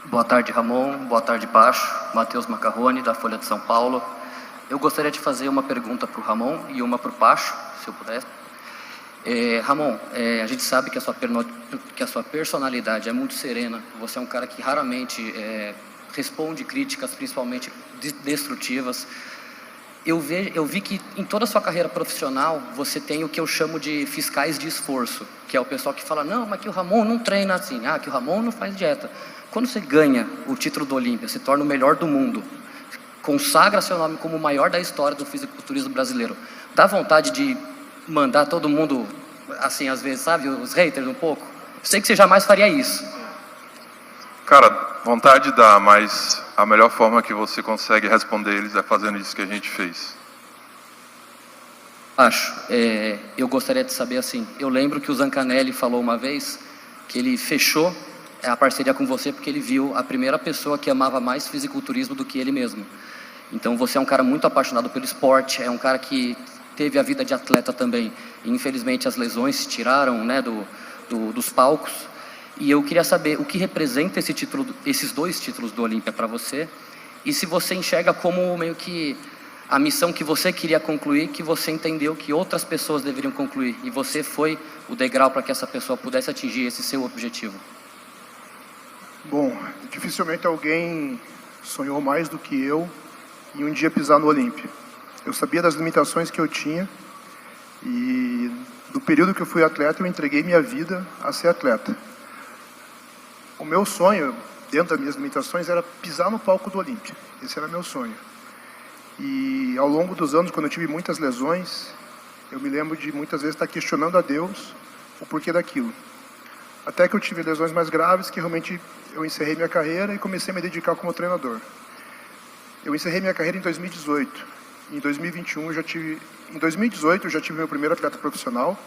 Boa tarde, Ramon. Boa tarde, Pacho. Matheus Macarrone, da Folha de São Paulo. Eu gostaria de fazer uma pergunta para o Ramon e uma para o Pacho, se eu pudesse. Ramon, a gente sabe que a sua personalidade é muito serena. Você é um cara que raramente responde críticas, principalmente destrutivas. Eu vi que em toda a sua carreira profissional, você tem o que eu chamo de fiscais de esforço, que é o pessoal que fala, não, mas que o Ramon não treina assim, que o Ramon não faz dieta. Quando você ganha o título do Olímpia, se torna o melhor do mundo, consagra seu nome como o maior da história do fisiculturismo brasileiro, dá vontade de mandar todo mundo, assim, às vezes, sabe, os haters um pouco? Sei que você jamais faria isso. Cara, vontade dá, mas a melhor forma que você consegue responder eles é fazendo isso que a gente fez. Acho. Eu gostaria de saber assim, eu lembro que o Zancanelli falou uma vez que ele fechou a parceria com você porque ele viu a primeira pessoa que amava mais fisiculturismo do que ele mesmo. Então você é um cara muito apaixonado pelo esporte, é um cara que teve a vida de atleta também. E, infelizmente as lesões se tiraram, né, dos palcos. E eu queria saber o que representa esses dois títulos do Olímpia para você, e se você enxerga como meio que a missão que você queria concluir, que você entendeu que outras pessoas deveriam concluir, e você foi o degrau para que essa pessoa pudesse atingir esse seu objetivo. Bom, dificilmente alguém sonhou mais do que eu em um dia pisar no Olímpia. Eu sabia das limitações que eu tinha, e do período que eu fui atleta, eu entreguei minha vida a ser atleta. O meu sonho, dentro das minhas limitações, era pisar no palco do Olímpia. Esse era meu sonho. E ao longo dos anos, quando eu tive muitas lesões, eu me lembro de muitas vezes estar questionando a Deus o porquê daquilo. Até que eu tive lesões mais graves, que realmente eu encerrei minha carreira e comecei a me dedicar como treinador. Eu encerrei minha carreira em 2018. Em 2021 Em 2018 eu já tive meu primeiro atleta profissional.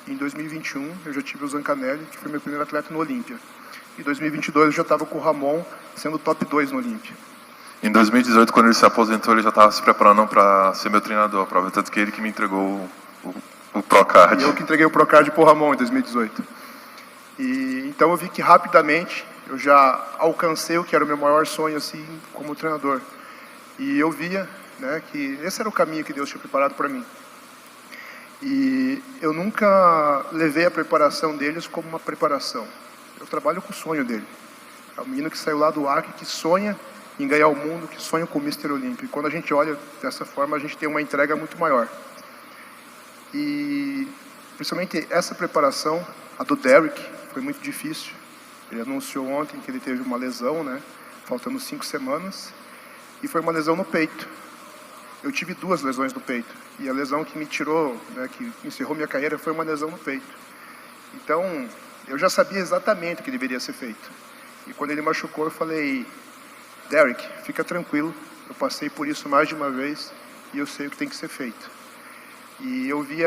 Em 2021 eu já tive o Zancanelli, que foi meu primeiro atleta no Olímpia. Em 2022 eu já estava com o Ramon sendo top 2 no Olímpia. Em 2018, quando ele se aposentou, ele já estava se preparando para ser meu treinador, prova, tanto que ele que me entregou o Procard. E eu que entreguei o Procard para o Ramon em 2018. E então eu vi que rapidamente eu já alcancei o que era o meu maior sonho assim como treinador. E eu via, né, que esse era o caminho que Deus tinha preparado para mim. E eu nunca levei a preparação deles como uma preparação. Eu trabalho com o sonho dele. É um menino que saiu lá do Acre, que sonha em ganhar o mundo, que sonha com o Mr. Olímpia. E quando a gente olha dessa forma, a gente tem uma entrega muito maior. E principalmente essa preparação, a do Derek, foi muito difícil. Ele anunciou ontem que ele teve uma lesão, né, faltando 5 semanas, e foi uma lesão no peito. Eu tive 2 lesões no peito, e a lesão que me tirou, né, que encerrou minha carreira, foi uma lesão no peito. Então, eu já sabia exatamente o que deveria ser feito. E quando ele machucou, eu falei, Derek, fica tranquilo, eu passei por isso mais de uma vez, e eu sei o que tem que ser feito. E eu vi,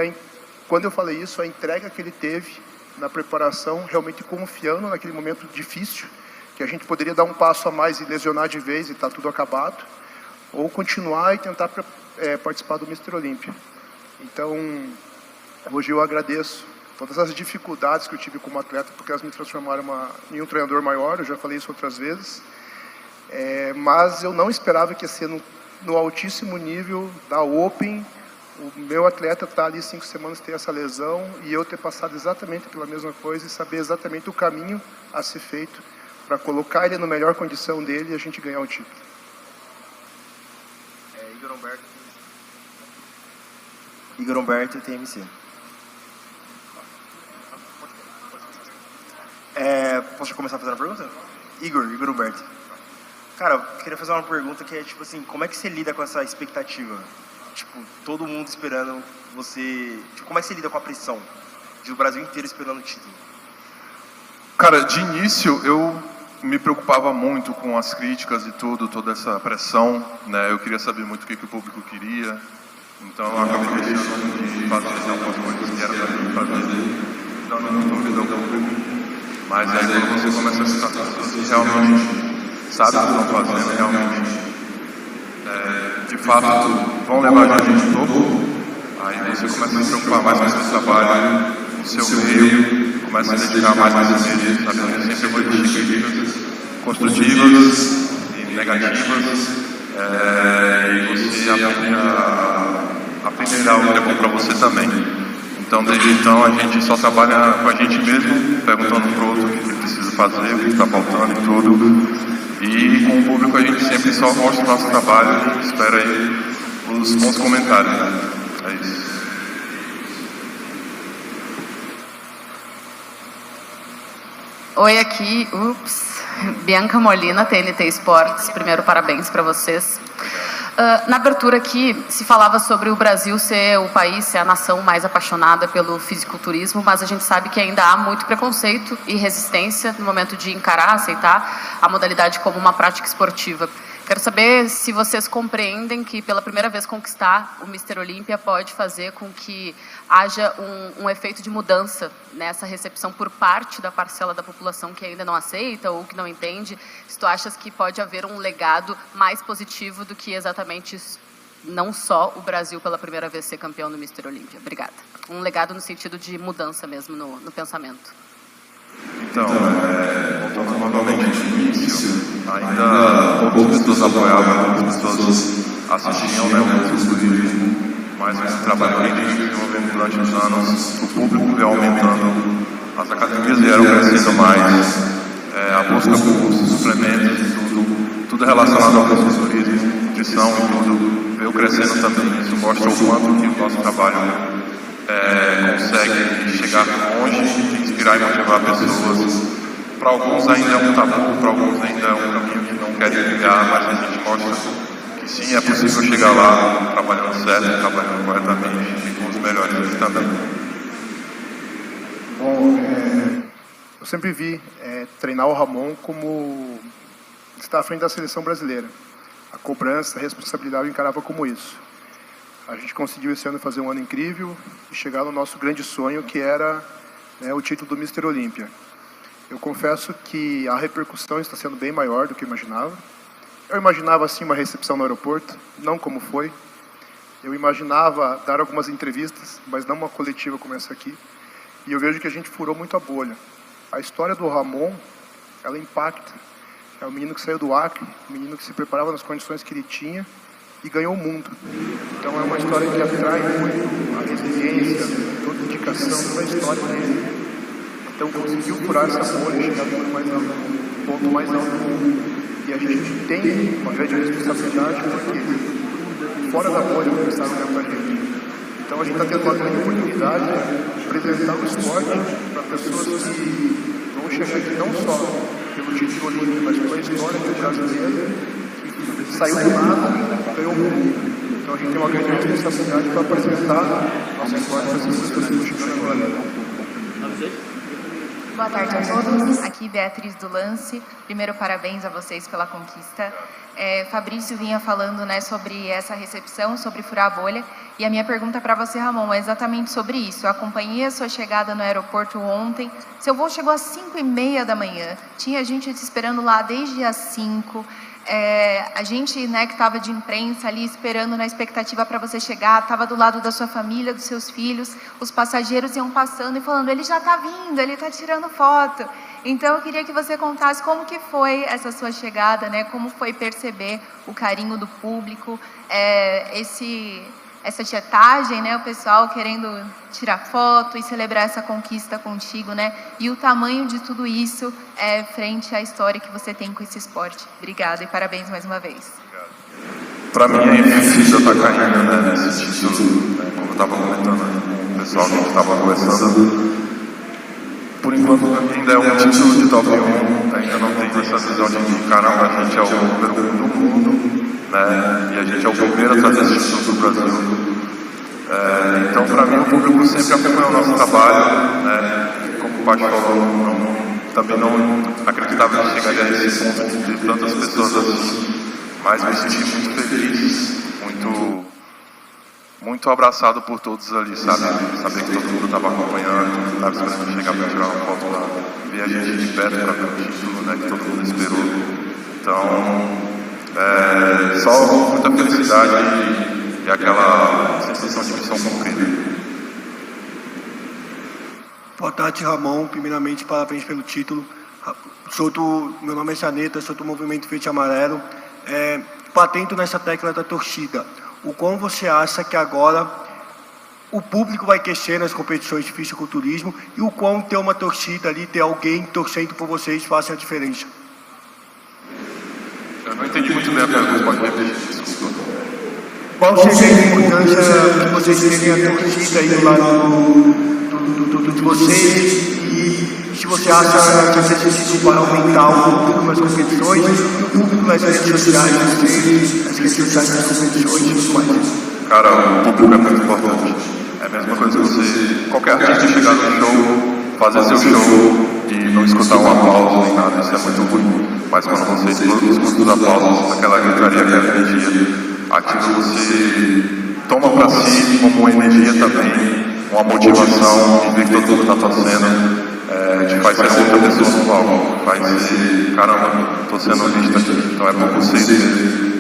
quando eu falei isso, a entrega que ele teve na preparação, realmente confiando naquele momento difícil, que a gente poderia dar um passo a mais e lesionar de vez e estar tudo acabado, ou continuar e tentar participar do Mr. Olímpia. Então, hoje eu agradeço todas as dificuldades que eu tive como atleta, porque elas me transformaram em um treinador maior, eu já falei isso outras vezes, mas eu não esperava que ia ser no altíssimo nível da Open, o meu atleta estar ali 5 semanas, ter essa lesão, e eu ter passado exatamente pela mesma coisa e saber exatamente o caminho a ser feito para colocar ele na melhor condição dele e a gente ganhar o título. Igor Humberto, TMC. Posso começar fazendo a pergunta? Igor Humberto. Cara, eu queria fazer uma pergunta que é, tipo assim, como é que você lida com essa expectativa? Tipo, todo mundo esperando você... Tipo, como é que você lida com a pressão de o Brasil inteiro esperando o título? Cara, de início eu me preocupava muito com as críticas e tudo, toda essa pressão, né? Eu queria saber muito o que o público queria, então eu acabei deixando de fazer algumas coisas que era para mim fazer, então não estou lidando com o público. Mas aí quando você começa a ficar pessoas que realmente sabem o que estão fazendo, realmente de fato vão levar a gente topo, aí você começa a se preocupar mais com o seu trabalho, no seu meio, começa a se dedicar mais nesse meio, sabe? Eu sempre vou existir críticas, construtivas e negativas, e você aprenderá o que é bom para você também. Então, desde então, a gente só trabalha com a gente mesmo, perguntando para o outro o que ele precisa fazer, o que está faltando e tudo. E com o público a gente sempre só mostra o nosso trabalho e espera aí os bons comentários, né? É isso. Oi, aqui, Bianca Molina, TNT Esportes. Primeiro, parabéns para vocês. Na abertura aqui, se falava sobre o Brasil ser o país, ser a nação mais apaixonada pelo fisiculturismo, mas a gente sabe que ainda há muito preconceito e resistência no momento de encarar, aceitar a modalidade como uma prática esportiva. Quero saber se vocês compreendem que, pela primeira vez, conquistar o Mr. Olímpia pode fazer com que haja um efeito de mudança nessa recepção por parte da parcela da população que ainda não aceita ou que não entende. Se tu achas que pode haver um legado mais positivo do que exatamente não só o Brasil pela primeira vez ser campeão no Mr. Olímpia. Obrigada. Um legado no sentido de mudança mesmo no pensamento. Então, voltando novamente no início, ainda poucas pessoas apoiavam, poucas pessoas assistiam, né, o fisiculturismo, mas esse trabalho que a gente desenvolveu durante os anos, o público veio aumentando, as academias vieram crescendo mais, a busca por suplementos e tudo relacionado ao fisiculturismo, nutrição e tudo, veio crescendo também. Isso mostra o quanto que o nosso trabalho consegue chegar longe, inspirar e motivar pessoas. Para alguns ainda é um tabu, para alguns ainda é um caminho que não querem trilhar, mas a gente mostra que sim, é possível chegar lá trabalhando certo, trabalhando corretamente e com os melhores também. Bom, eu sempre vi treinar o Ramon como estar à frente da seleção brasileira. A cobrança, a responsabilidade eu encarava como isso. A gente conseguiu esse ano fazer um ano incrível e chegar no nosso grande sonho, que era o título do Mr. Olímpia. Eu confesso que a repercussão está sendo bem maior do que eu imaginava. Eu imaginava, assim, uma recepção no aeroporto, não como foi. Eu imaginava dar algumas entrevistas, mas não uma coletiva como essa aqui. E eu vejo que a gente furou muito a bolha. A história do Ramon, ela impacta. É um menino que saiu do Acre, um menino que se preparava nas condições que ele tinha e ganhou o mundo. Então é uma história que atrai muito a resiliência, toda indicação, toda a história dele. Então conseguiu furar essa bolha, chegar no ponto mais alto do mundo. E a gente tem uma grande responsabilidade porque fora da bolha começaram a olhar pra gente. Então a gente está tendo uma grande oportunidade de apresentar o esporte para pessoas que vão chegar aqui não só pelo título olímpico, mas pela história do brasileiro. Saiu do nada, ganhou o mundo. Então a gente tem uma grande responsabilidade para apresentar nossa história para essas pessoas que estão chegando agora. Boa tarde a todos, aqui Beatriz do Lance. Primeiro, parabéns a vocês pela conquista. Fabrício vinha falando, né, sobre essa recepção, sobre furar a bolha. E a minha pergunta para você, Ramon, é exatamente sobre isso. Eu acompanhei a sua chegada no aeroporto ontem. Seu voo chegou às 5h30 da manhã. Tinha gente te esperando lá desde as 5h. A gente, né, que estava de imprensa ali esperando na expectativa para você chegar, estava do lado da sua família, dos seus filhos, os passageiros iam passando e falando, ele já está vindo, ele está tirando foto. Então eu queria que você contasse como que foi essa sua chegada, né, como foi perceber o carinho do público, essa tietagem, né, o pessoal querendo tirar foto e celebrar essa conquista contigo, né, e o tamanho de tudo isso frente à história que você tem com esse esporte. Obrigada e parabéns mais uma vez. Para mim é difícil estar caindo, né, nesse título, né, como eu estava comentando com o pessoal que a gente estava conversando. Por enquanto ainda é um título de top 1, ainda não tem essa visão de caramba, a gente é o número 1 do mundo. Né? E a gente é o primeiro a trazer esse título do Brasil. Então, para mim, o público sempre acompanha o nosso trabalho. Né? Como o Paty falou, também não acreditava que chegaria a esse ponto de tantas pessoas assim. Mas me senti muito feliz, muito abraçado por todos ali, sabe? Saber que todo mundo estava acompanhando, estava esperando chegar para tirar uma foto lá, ver a gente de perto para ver o título, né? Que todo mundo esperou. Então, só muita felicidade e aquela sensação de missão cumprida. Boa tarde, Ramon. Primeiramente, parabéns pelo título. Meu nome é Chaneta, sou do Movimento Verde e Amarelo. Batendo nessa tecla da torcida, o quão você acha que agora o público vai crescer nas competições de fisiculturismo e o quão ter uma torcida ali, ter alguém torcendo por vocês faça a diferença? Eu não entendi muito bem a pergunta, pode repetir, desculpa. Qual seria a importância que vocês terem a torcida aí do lado de vocês e se você acha que esse exercício vai aumentar o público nas competições e o público nas redes sociais, as redes sociais das competições e tudo mais? Cara, o público é muito importante. É a mesma coisa que você, qualquer artista chegar no show, fazer seu show e não escutar um aplauso nem nada, isso é muito ruim. Mas quando você escuta os aplausos, aquela gritaria, aquela energia, aquilo você toma para si como uma energia também, uma motivação de ver que todo mundo está torcendo, te faz ser outra pessoa no palco, faz ser, caramba, estou sendo visto aqui, então é para vocês,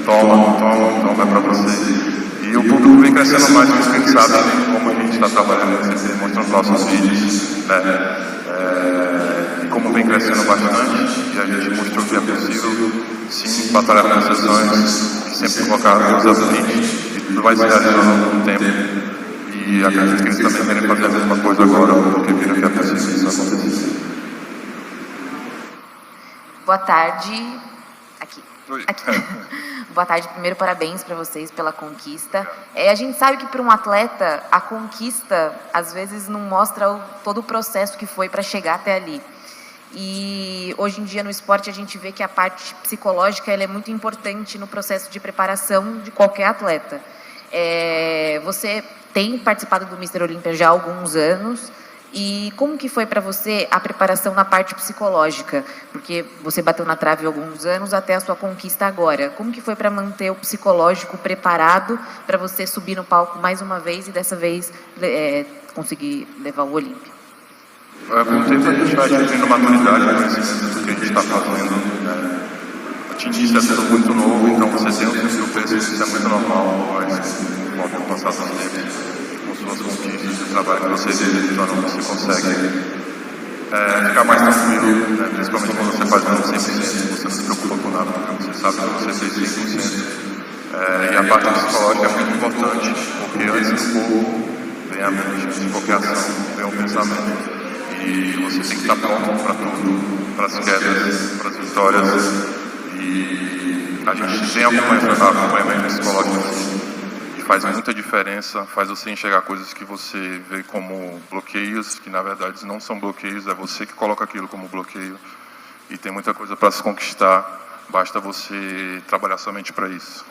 toma, é para vocês. E o público vem crescendo mais, porque a gente sabe como a gente está trabalhando, sempre mostrando nossos vídeos, né? E como vem crescendo bastante, e a gente mostrou que é possível, sim, batalhar com exceções, sempre colocar Deus à frente, e tudo vai se realizando com o tempo. E acredito que eles também querem fazer a mesma coisa agora, porque viram que é possível isso acontecer. Boa tarde. Aqui. Oi. Boa tarde. Primeiro, parabéns para vocês pela conquista. A gente sabe que para um atleta, a conquista, às vezes, não mostra todo o processo que foi para chegar até ali. E hoje em dia no esporte a gente vê que a parte psicológica ela é muito importante no processo de preparação de qualquer atleta. Você tem participado do Mr. Olímpia já há alguns anos. E como que foi para você a preparação na parte psicológica? Porque você bateu na trave há alguns anos até a sua conquista agora. Como que foi para manter o psicológico preparado para você subir no palco mais uma vez e dessa vez conseguir levar o Olímpia? Com o tempo a gente vai adquirindo maturidade, conhecimento do que a gente está fazendo. Né? A tendência é tudo muito novo, então você tem um surpresa, isso é muito normal, mas com o passar do tempo, suas conquistas, o trabalho que você executa, você consegue ficar mais tranquilo, né? Principalmente quando você faz menos 100%, você não se preocupa com nada, porque você sabe que você fez 100%. E a parte psicológica é muito importante, porque antes do corpo vem a mente, de qualquer ação, vem o pensamento. E você tem que estar pronto para tudo, para as quedas, para as vitórias. E a gente tem acompanhamento psicológico que faz muita diferença, faz você enxergar coisas que você vê como bloqueios, que na verdade não são bloqueios, é você que coloca aquilo como bloqueio. E tem muita coisa para se conquistar, basta você trabalhar somente para isso.